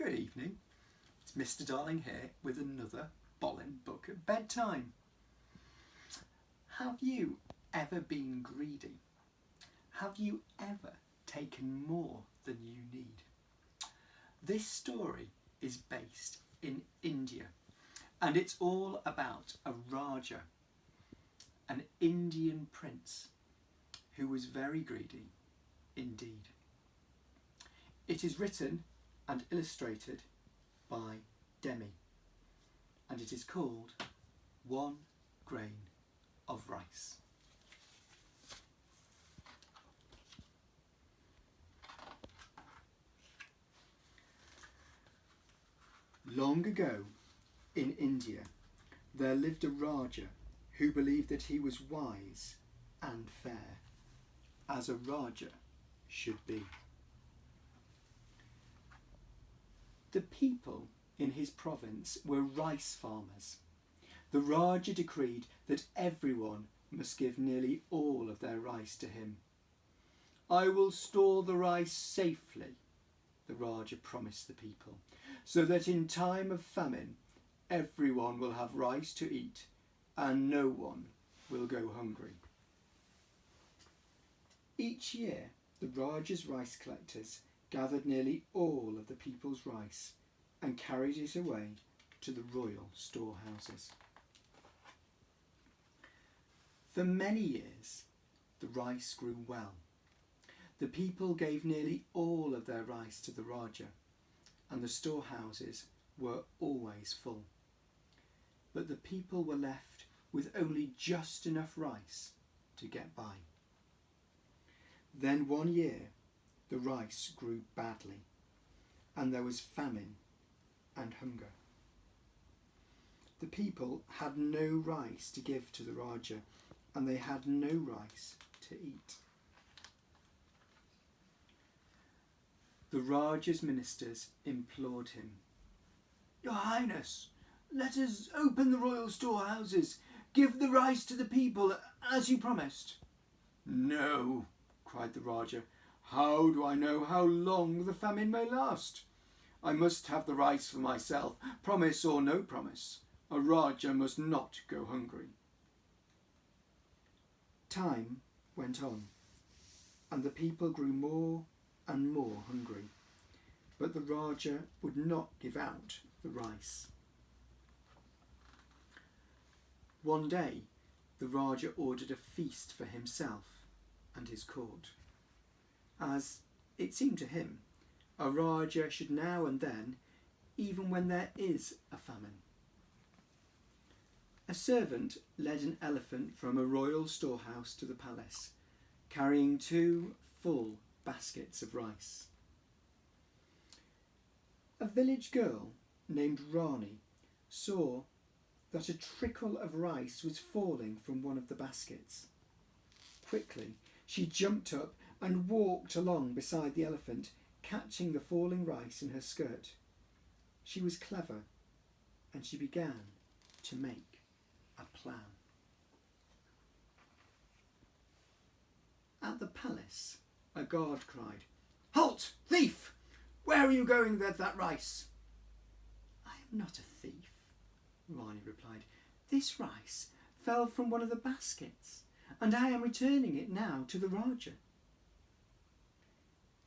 Good evening. It's Mr. Darling here with another Bolin book at bedtime. Have you ever been greedy? Have you ever taken more than you need? This story is based in India, and it's all about a Raja, an Indian prince who was very greedy indeed. It is written and illustrated by Demi, and it is called One Grain of Rice. Long ago in India, there lived a Raja who believed that he was wise and fair, as a Raja should be. The people in his province were rice farmers. The Raja decreed that everyone must give nearly all of their rice to him. "I will store the rice safely," the Raja promised the people, "so that in time of famine everyone will have rice to eat and no one will go hungry." Each year, the Raja's rice collectors gathered nearly all of the people's rice and carried it away to the royal storehouses. For many years, the rice grew well. The people gave nearly all of their rice to the Raja, and the storehouses were always full. But the people were left with only just enough rice to get by. Then one year, the rice grew badly, and there was famine and hunger. The people had no rice to give to the Raja, and they had no rice to eat. The Raja's ministers implored him. "Your Highness, let us open the royal storehouses. Give the rice to the people, as you promised." "No," cried the Raja. "How do I know how long the famine may last? I must have the rice for myself, promise or no promise. A Raja must not go hungry." Time went on, and the people grew more and more hungry, but the Raja would not give out the rice. One day, the Raja ordered a feast for himself and his court, as it seemed to him a Raja should now and then, even when there is a famine. A servant led an elephant from a royal storehouse to the palace, carrying 2 full baskets of rice. A village girl named Rani saw that a trickle of rice was falling from one of the baskets. Quickly, she jumped up and walked along beside the elephant, catching the falling rice in her skirt. She was clever, and she began to make a plan. At the palace, a guard cried, "Halt, thief! Where are you going with that rice?" "I am not a thief," Rani replied. "This rice fell from one of the baskets, and I am returning it now to the Raja."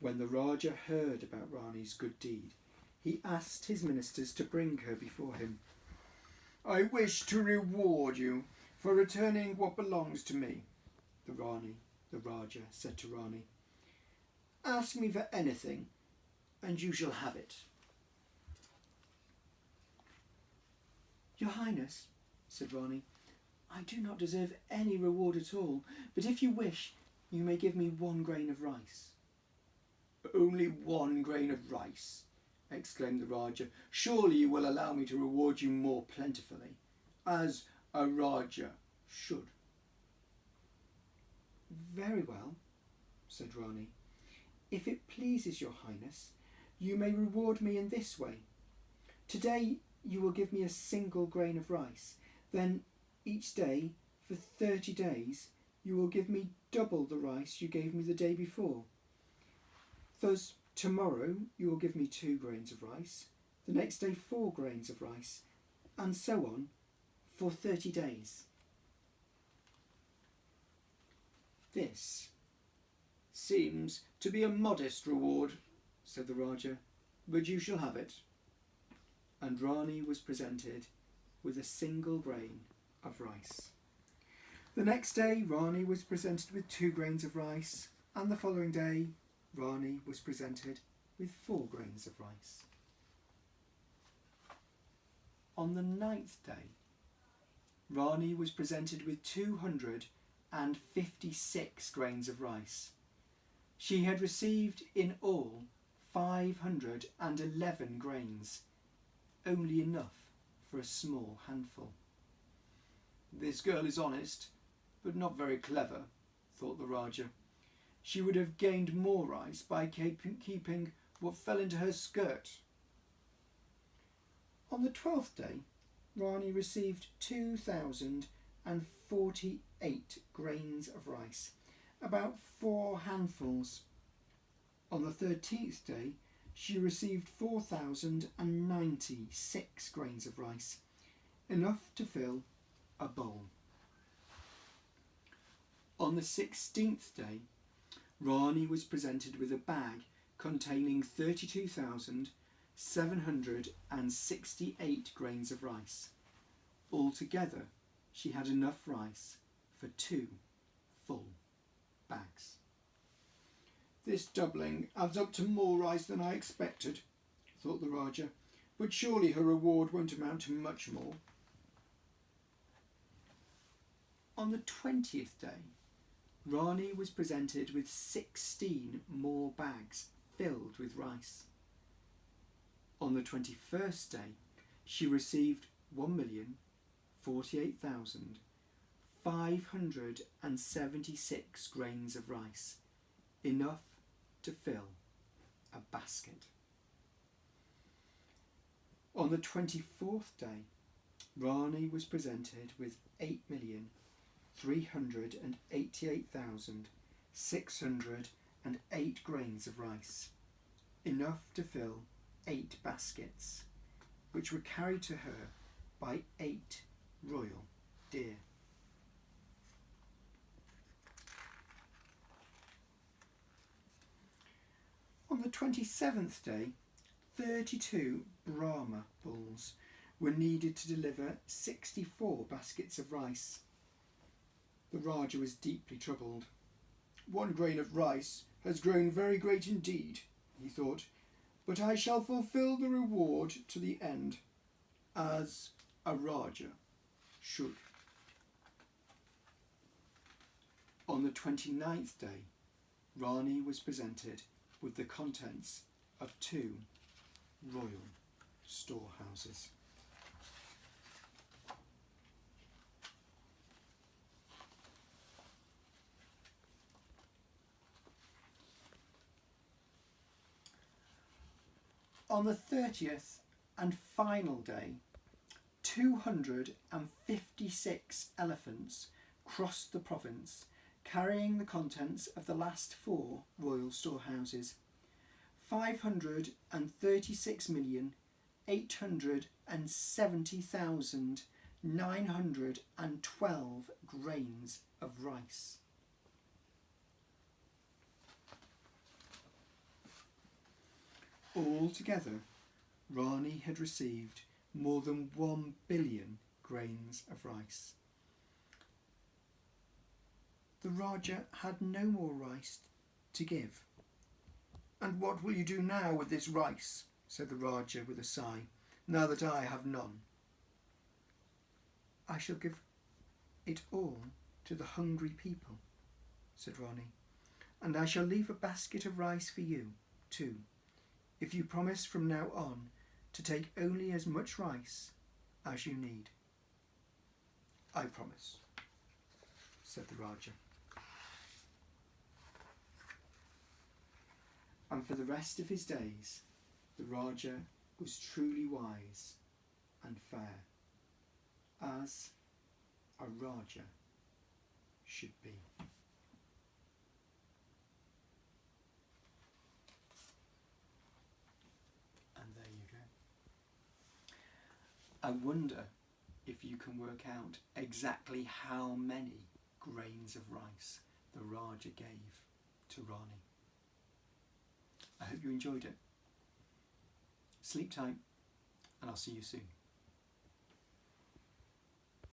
When the Raja heard about Rani's good deed, he asked his ministers to bring her before him. "I wish to reward you for returning what belongs to me," the Raja said to Rani. "Ask me for anything, and you shall have it." "Your Highness," said Rani, "I do not deserve any reward at all, but if you wish, you may give me 1 grain of rice." "Only 1 grain of rice?" exclaimed the Raja. "Surely you will allow me to reward you more plentifully, as a Raja should." "Very well," said Rani. "If it pleases your Highness, you may reward me in this way. Today you will give me a single grain of rice. Then each day for 30 days you will give me double the rice you gave me the day before. Thus Tomorrow you will give me 2 grains of rice, the next day 4 grains of rice, and so on for 30 days. This seems to be a modest reward, said the Rajah, but you shall have it. And Rani was presented with a single grain of rice. The next day Rani was presented with 2 grains of rice, and the following day Rani was presented with 4 grains of rice. On the 9th day, Rani was presented with 256 grains of rice. She had received in all 511 grains, only enough for a small handful. This girl is honest, but not very clever, thought the Rajah. She would have gained more rice by keeping what fell into her skirt. On the 12th day, Rani received 2,048 grains of rice, about 4 handfuls. On the 13th day, she received 4,096 grains of rice, enough to fill a bowl. On the 16th day, Rani was presented with a bag containing 32,768 grains of rice. Altogether, she had enough rice for 2 full bags. This doubling adds up to more rice than I expected, thought the Rajah, but surely her reward won't amount to much more. On the 20th day, Rani was presented with 16 more bags filled with rice. On the 21st day, she received 1,048,576 grains of rice, enough to fill a basket. On the 24th day, Rani was presented with 8,388,608 grains of rice, enough to fill 8 baskets, which were carried to her by 8 royal deer. On the 27th day, 32 Brahma bulls were needed to deliver 64 baskets of rice. The Rajah was deeply troubled. 1 grain of rice has grown very great indeed, he thought, but I shall fulfil the reward to the end, as a Rajah should. On the 29th day, Rani was presented with the contents of 2 royal storehouses. On the 30th and final day, 256 elephants crossed the province, carrying the contents of the last 4 royal storehouses, 536,870,912 grains of rice. Altogether, Rani had received more than 1 billion grains of rice. The Rajah had no more rice to give. "And what will you do now with this rice?" said the Rajah with a sigh, "now that I have none?" "I shall give it all to the hungry people," said Rani, "and I shall leave a basket of rice for you, too, if you promise from now on to take only as much rice as you need." "I promise," said the Rajah. And for the rest of his days, the Rajah was truly wise and fair, as a Rajah should be. I wonder if you can work out exactly how many grains of rice the Raja gave to Rani. I hope you enjoyed it. Sleep tight, and I'll see you soon.